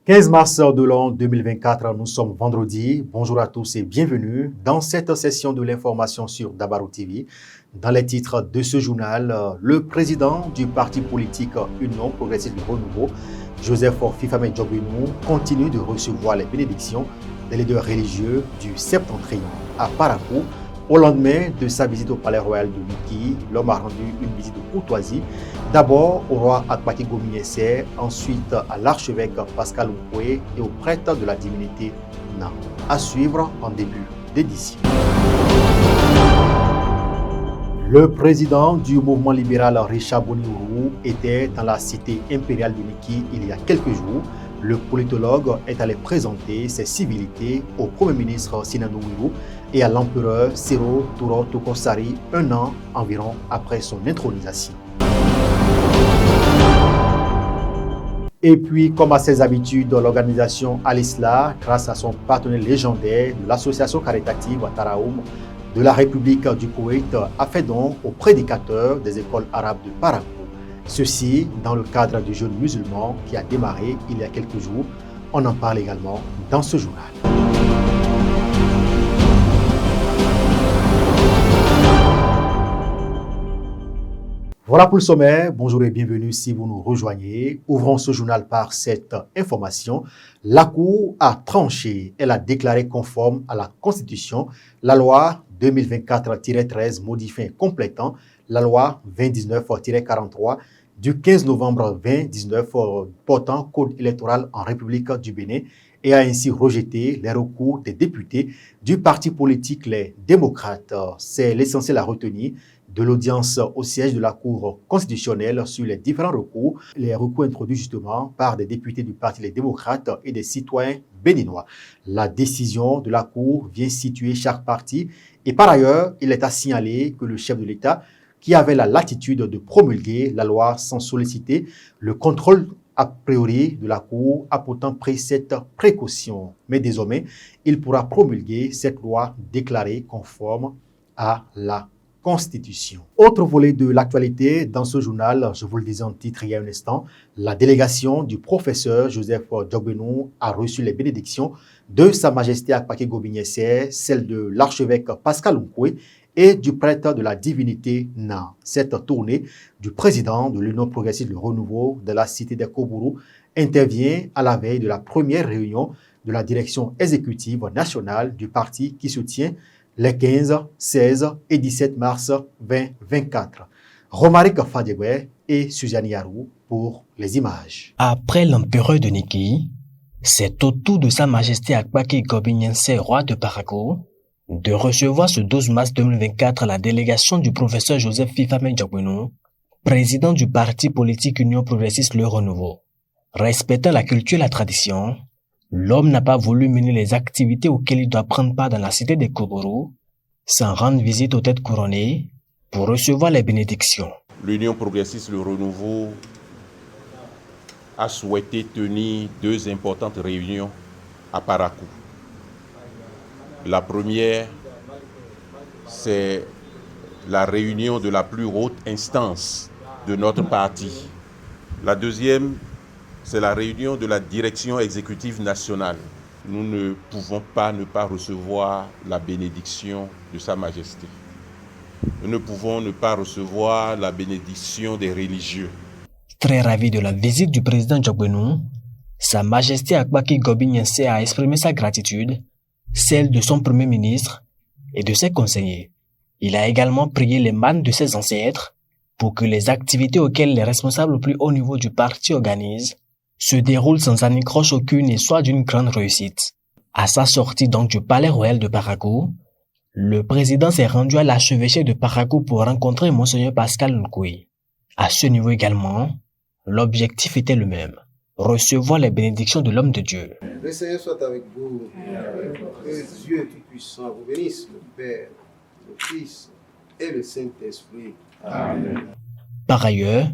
15 mars de l'an 2024, nous sommes vendredi. Bonjour à tous et bienvenue dans cette session de l'information sur Dabarou TV. Dans les titres de ce journal, le président du parti politique Union Progressiste du Renouveau, Joseph Fifamé Djogbenou, continue de recevoir les bénédictions des leaders religieux du Septentrion à Parakou. Au lendemain de sa visite au palais royal de Niki, l'homme a rendu une visite de courtoisie, d'abord au roi Akpaki Gominese, ensuite à l'archevêque Pascal Oukoué et au prêtre de la divinité Na. À suivre en début d'édition. Le président du mouvement libéral Richard Boniroux était dans la cité impériale de Niki il y a quelques jours. Le politologue est allé présenter ses civilités au Premier ministre Sinan Ouirou et à l'empereur Sero Touro Tokosari un an environ après son intronisation. Et puis, comme à ses habitudes, l'organisation Al-Islah, grâce à son partenaire légendaire de l'association caritative Taraoum de la République du Koweït, a fait don aux prédicateurs des écoles arabes de Parakou. Ceci dans le cadre du jeûne musulman qui a démarré il y a quelques jours. On en parle également dans ce journal. Voilà pour le sommaire. Bonjour et bienvenue si vous nous rejoignez. Ouvrons ce journal par cette information. La Cour a tranché. Elle a déclaré conforme à la Constitution la loi 2024-13 modifiant et complétant la loi 2019-43 du 15 novembre 2019 portant code électoral en République du Bénin et a ainsi rejeté les recours des députés du parti politique Les Démocrates. C'est l'essentiel à retenir de l'audience au siège de la Cour constitutionnelle sur les différents recours, les recours introduits justement par des députés du parti Les Démocrates et des citoyens béninois. La décision de la Cour vient situer chaque parti et par ailleurs, il est à signaler que le chef de l'État, qui avait la latitude de promulguer la loi sans solliciter le contrôle a priori de la Cour, a pourtant pris cette précaution. Mais désormais, il pourra promulguer cette loi déclarée conforme à la Constitution. Autre volet de l'actualité dans ce journal, je vous le disais en titre il y a un instant, la délégation du professeur Joseph Djogbenou a reçu les bénédictions de Sa Majesté Akpaki Gominese, celle de l'archevêque Pascal Oukoué et du prêtre de la divinité Na. Cette tournée du président de l'Union Progressiste du Renouveau de la cité des Kobourou intervient à la veille de la première réunion de la direction exécutive nationale du parti qui se tient les 15, 16 et 17 mars 2024. Romaric Fadjebwe et Suzanne Yarou pour les images. Après l'empereur de Niki, c'est au tour de Sa Majesté Akpaki Gominese, roi de Parakou, de recevoir ce 12 mars 2024 la délégation du professeur Joseph Fifamé Djogbenou, président du parti politique Union Progressiste Le Renouveau. Respectant la culture et la tradition, l'homme n'a pas voulu mener les activités auxquelles il doit prendre part dans la cité des Kobourou, sans rendre visite aux têtes couronnées pour recevoir les bénédictions. L'Union Progressiste Le Renouveau a souhaité tenir deux importantes réunions à Parakou. La première, c'est la réunion de la plus haute instance de notre parti. La deuxième, c'est la réunion de la direction exécutive nationale. Nous ne pouvons pas ne pas recevoir la bénédiction de Sa Majesté. Nous ne pouvons ne pas recevoir la bénédiction des religieux. Très ravi de la visite du président Djogbenou, Sa Majesté Akpaki Gominese a exprimé sa gratitude, celle de son premier ministre et de ses conseillers. Il a également prié les mânes de ses ancêtres pour que les activités auxquelles les responsables au plus haut niveau du parti organisent se déroulent sans anicroche aucune et soient d'une grande réussite. À sa sortie donc du palais royal de Parakou, le président s'est rendu à l'archevêché de Parakou pour rencontrer Monseigneur Pascal Oukoué. À ce niveau également, l'objectif était le même. Recevoir les bénédictions de l'homme de Dieu. Le Seigneur soit avec vous. Que Dieu Tout-Puissant vous bénisse, le Père, le Fils et le Saint-Esprit. Amen. Par ailleurs,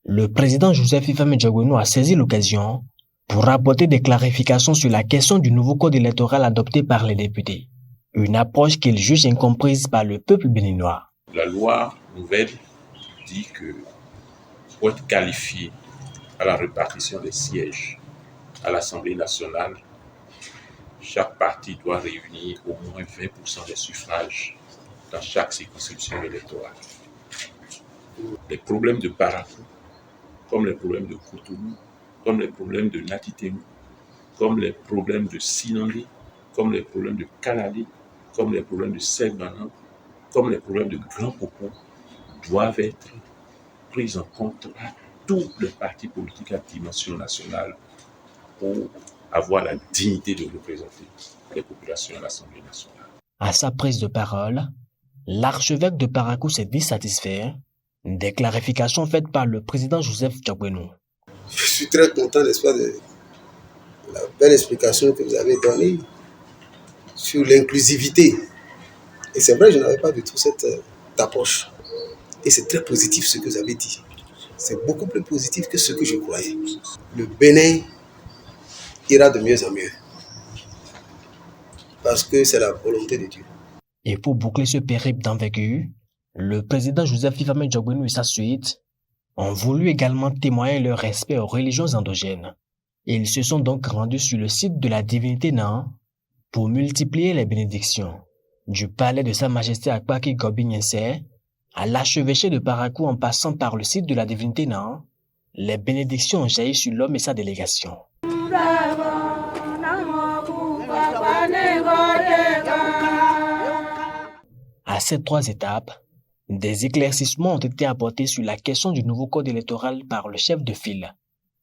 le président Joseph Fifamé Djogbenou a saisi l'occasion pour apporter des clarifications sur la question du nouveau code électoral adopté par les députés. Une approche qu'il juge incomprise par le peuple béninois. La loi nouvelle dit que pour être qualifié à la répartition des sièges à l'Assemblée nationale, chaque parti doit réunir au moins 20% des suffrages dans chaque circonscription électorale. Les problèmes de Parakou, comme les problèmes de Cotonou, comme les problèmes de Natitemu, comme les problèmes de Sinangé, comme les problèmes de Kalali, comme les problèmes de Selmanan, comme les problèmes de Grand Popon, doivent être pris en compte par tous les partis politiques à dimension nationale pour avoir la dignité de représenter les populations à l'Assemblée nationale. À sa prise de parole, l'archevêque de Parakou s'est dit satisfait des clarifications faites par le président Joseph Djogbenou. Je suis très content, n'est-ce pas, de la belle explication que vous avez donnée sur l'inclusivité. Et c'est vrai, je n'avais pas du tout cette approche. Et c'est très positif ce que vous avez dit. C'est beaucoup plus positif que ce que je croyais. Le Bénin ira de mieux en mieux. Parce que c'est la volonté de Dieu. Et pour boucler ce périple d'envergure, le président Joseph Ifame Djogbenou et sa suite ont voulu également témoigner leur respect aux religions endogènes. Ils se sont donc rendus sur le site de la divinité Nan pour multiplier les bénédictions. Du palais de Sa Majesté Akpaki Gobi Nyensé à l'archevêché de Parakou en passant par le site de la divinité Nan, les bénédictions ont jailli sur l'homme et sa délégation. À ces 3 étapes, des éclaircissements ont été apportés sur la question du nouveau code électoral par le chef de file.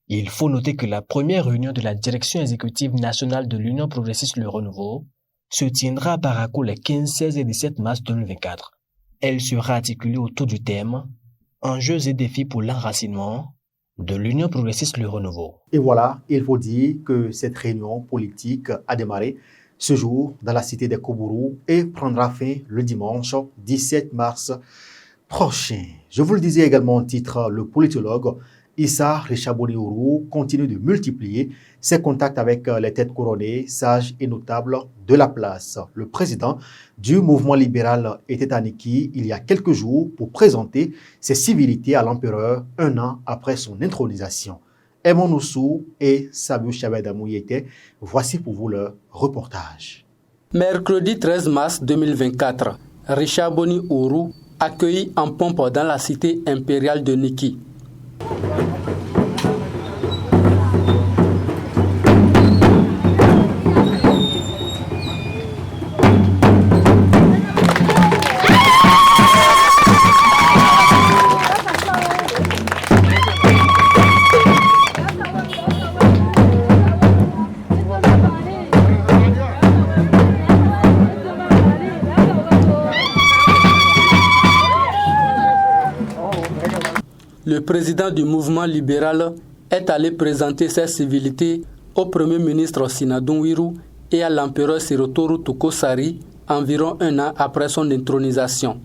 Il faut noter que la première réunion de la direction exécutive nationale de l'Union progressiste Le Renouveau se tiendra à Parakou les 15, 16 et 17 mars 2024. Elle sera articulée autour du thème « Enjeux et défis pour l'enracinement » de l'Union progressiste Le Renouveau. Et voilà, il faut dire que cette réunion politique a démarré ce jour dans la cité des Koubourou et prendra fin le dimanche 17 mars prochain. Je vous le disais également en titre, le politologue Issa Richaboni-Ourou continue de multiplier ses contacts avec les têtes couronnées, sages et notables de la place. Le président du mouvement libéral était à Niki il y a quelques jours pour présenter ses civilités à l'empereur 1 an après son intronisation. Aimon Noussou et Sabiou Chabedamou y étaient. Voici pour vous leur reportage. Mercredi 13 mars 2024, Richaboni-Ourou accueilli en pompe dans la cité impériale de Niki. Le président du mouvement libéral est allé présenter ses civilités au premier ministre Sinadou Wirou et à l'empereur Sirotoru Tokosari environ 1 an après son intronisation.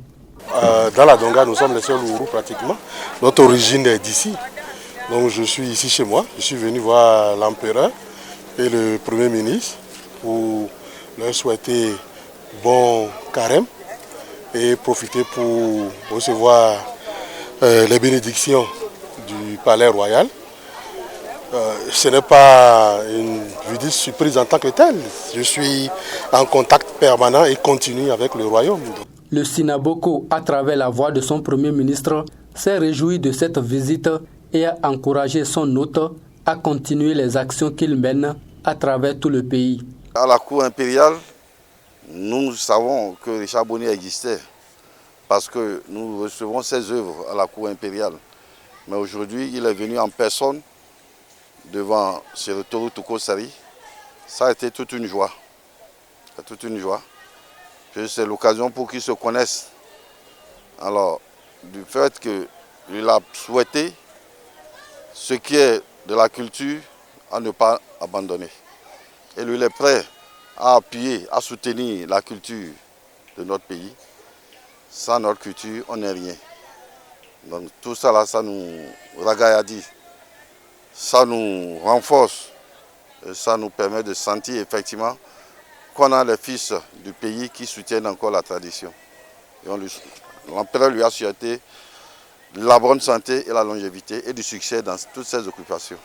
Dans la Donga, nous sommes les seuls Ourou pratiquement. Notre origine est d'ici. Donc je suis ici chez moi. Je suis venu voir l'empereur et le premier ministre pour leur souhaiter bon carême et profiter pour recevoir les bénédictions du palais royal. Ce n'est pas une visite surprise en tant que telle. Je suis en contact permanent et continu avec le royaume. Le Sinaboko, à travers la voix de son premier ministre, s'est réjoui de cette visite et a encouragé son hôte à continuer les actions qu'il mène à travers tout le pays. À la cour impériale, nous savons que Richaboni existait parce que nous recevons ses œuvres à la cour impériale. Mais aujourd'hui, il est venu en personne devant Sirotoru Tokosari. Ça a été toute une joie. Toute une joie. C'est l'occasion pour qu'ils se connaissent. Alors, du fait qu'il a souhaité ce qui est de la culture à ne pas abandonner. Et lui, il est prêt à appuyer, à soutenir la culture de notre pays. Sans notre culture, on n'est rien. Donc tout ça, là, ça nous ragailladit, ça nous renforce, et ça nous permet de sentir effectivement qu'on a les fils du pays qui soutiennent encore la tradition. L'empereur lui a souhaité la bonne santé et la longévité et du succès dans toutes ses occupations.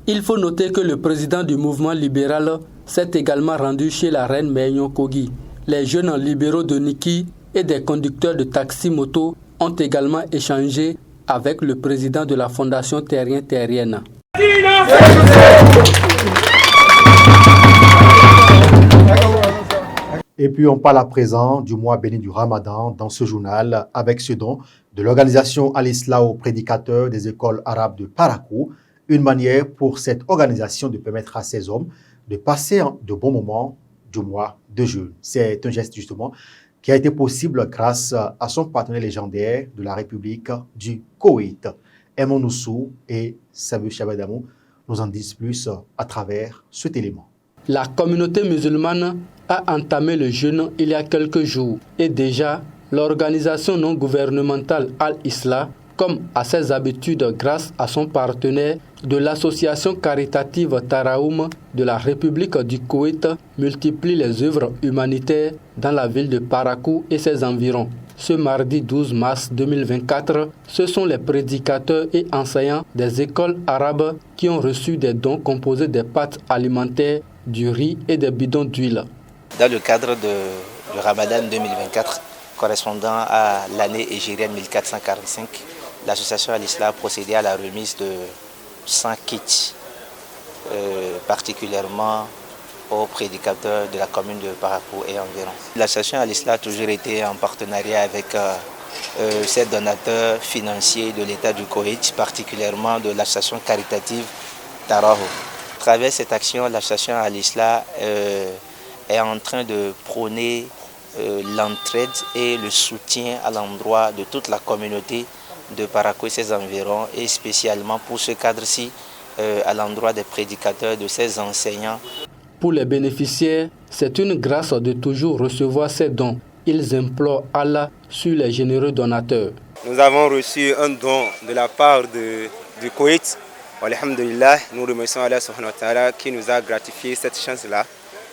Il faut noter que le président du mouvement libéral s'est également rendu chez la reine Meignon Kogi. Les jeunes libéraux de Niki et des conducteurs de taxi-moto ont également échangé avec le président de la Fondation Terrienne. Et puis on parle à présent du mois béni du Ramadan dans ce journal avec ce don de l'organisation Al-Islah aux prédicateurs des écoles arabes de Parakou, une manière pour cette organisation de permettre à ces hommes de passer de bons moments du mois de jeûne. C'est un geste justement qui a été possible grâce à son partenaire légendaire de la République du Koweït. Aimon Noussou et Sabou Chabadamou nous en disent plus à travers cet élément. La communauté musulmane a entamé le jeûne il y a quelques jours et déjà l'organisation non gouvernementale Al-Islah, comme à ses habitudes grâce à son partenaire de l'association caritative Taraoum de la République du Koweït, multiplie les œuvres humanitaires dans la ville de Parakou et ses environs. Ce mardi 12 mars 2024, ce sont les prédicateurs et enseignants des écoles arabes qui ont reçu des dons composés des pâtes alimentaires, du riz et des bidons d'huile. Dans le cadre du Ramadan 2024, correspondant à l'année égérienne 1445, l'association Al-Islah a procédé à la remise de 100 kits, particulièrement aux prédicateurs de la commune de Parakou et environ. L'association Al-Islah a toujours été en partenariat avec ses donateurs financiers de l'État du Koweït, particulièrement de l'association caritative Taraho. À travers cette action, l'association Al-Islah est en train de prôner l'entraide et le soutien à l'endroit de toute la communauté de Parakou et ses environs, et spécialement pour ce cadre-ci, à l'endroit des prédicateurs, de ses enseignants. Pour les bénéficiaires, c'est une grâce de toujours recevoir ces dons. Ils implorent Allah sur les généreux donateurs. Nous avons reçu un don de la part du Koweït. Alhamdulillah, nous remercions Allah subhanahu wa ta'ala qui nous a gratifié cette chance-là.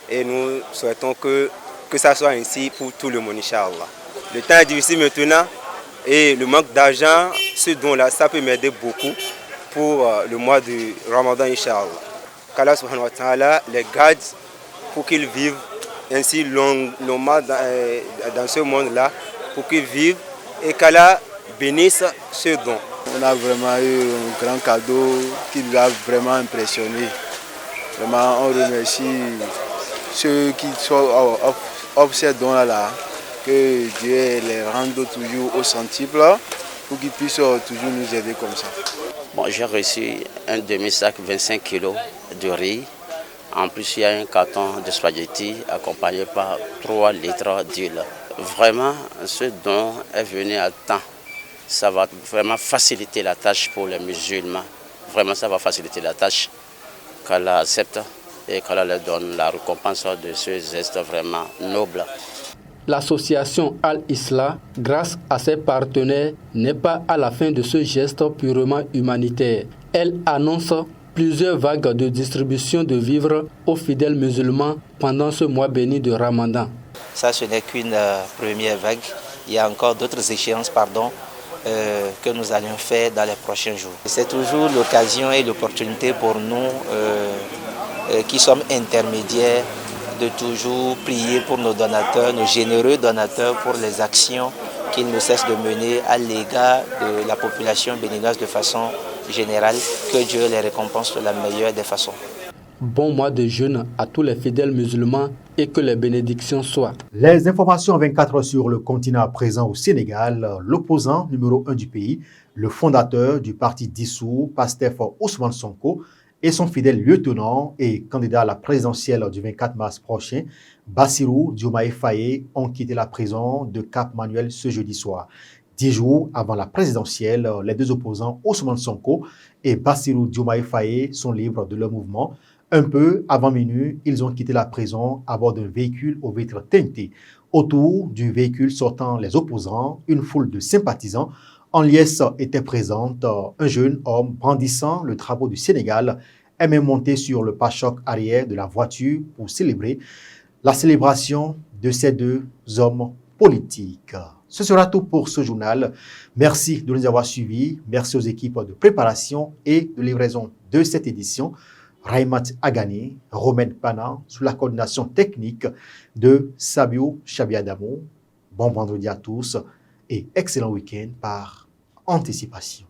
Et nous souhaitons que ça soit ainsi pour tout le monde, Inch'Allah. Le temps est difficile maintenant et le manque d'argent, ce don-là, ça peut m'aider beaucoup pour le mois du Ramadan, Inch'Allah. Qu'Allah subhanahu wa ta'ala les garde pour qu'ils vivent ainsi longuement dans ce monde-là, pour qu'ils vivent et qu'Allah bénisse ce don. On a vraiment eu un grand cadeau qui nous a vraiment impressionné. Vraiment, on remercie ceux qui offrent ces dons-là, que Dieu les rende toujours au centuple pour qu'ils puissent toujours nous aider comme ça. Bon, j'ai reçu un demi-sac 25 kg de riz. En plus, il y a un carton de spaghettis accompagné par 3 litres d'huile. Vraiment, ce don est venu à temps. Ça va vraiment faciliter la tâche pour les musulmans. Vraiment, ça va faciliter la tâche qu'Allah accepte et qu'Allah leur donne la récompense de ce geste vraiment noble. L'association Al-Islah, grâce à ses partenaires, n'est pas à la fin de ce geste purement humanitaire. Elle annonce plusieurs vagues de distribution de vivres aux fidèles musulmans pendant ce mois béni de Ramadan. Ça, ce n'est qu'une première vague. Il y a encore d'autres échéances, que nous allons faire dans les prochains jours. C'est toujours l'occasion et l'opportunité pour nous qui sommes intermédiaires de toujours prier pour nos donateurs, nos généreux donateurs, pour les actions qu'ils ne cessent de mener à l'égard de la population béninoise de façon générale. Que Dieu les récompense de la meilleure des façons. Bon mois de jeûne à tous les fidèles musulmans et que les bénédictions soient. Les informations 24 heures sur le continent présent au Sénégal, l'opposant numéro 1 du pays, le fondateur du parti dissous, Pastef Ousmane Sonko, et son fidèle lieutenant et candidat à la présidentielle du 24 mars prochain, Bassirou Diomaye Faye, ont quitté la prison de Cap Manuel ce jeudi soir. 10 jours avant la présidentielle, les deux opposants Ousmane Sonko et Bassirou Diomaye Faye sont libres de leur mouvement. Un peu avant minuit, ils ont quitté la prison à bord d'un véhicule aux vitres teintées. Autour du véhicule sortant les opposants, une foule de sympathisants en liesse était présente. Un jeune homme brandissant le drapeau du Sénégal est même monté sur le pare-choc arrière de la voiture pour célébrer la célébration de ces deux hommes politiques. Ce sera tout pour ce journal. Merci de nous avoir suivis. Merci aux équipes de préparation et de livraison de cette édition. Raimat Agani, Romain Pana, sous la coordination technique de Sabio Chabiadamo. Bon vendredi à tous et excellent week-end par anticipation.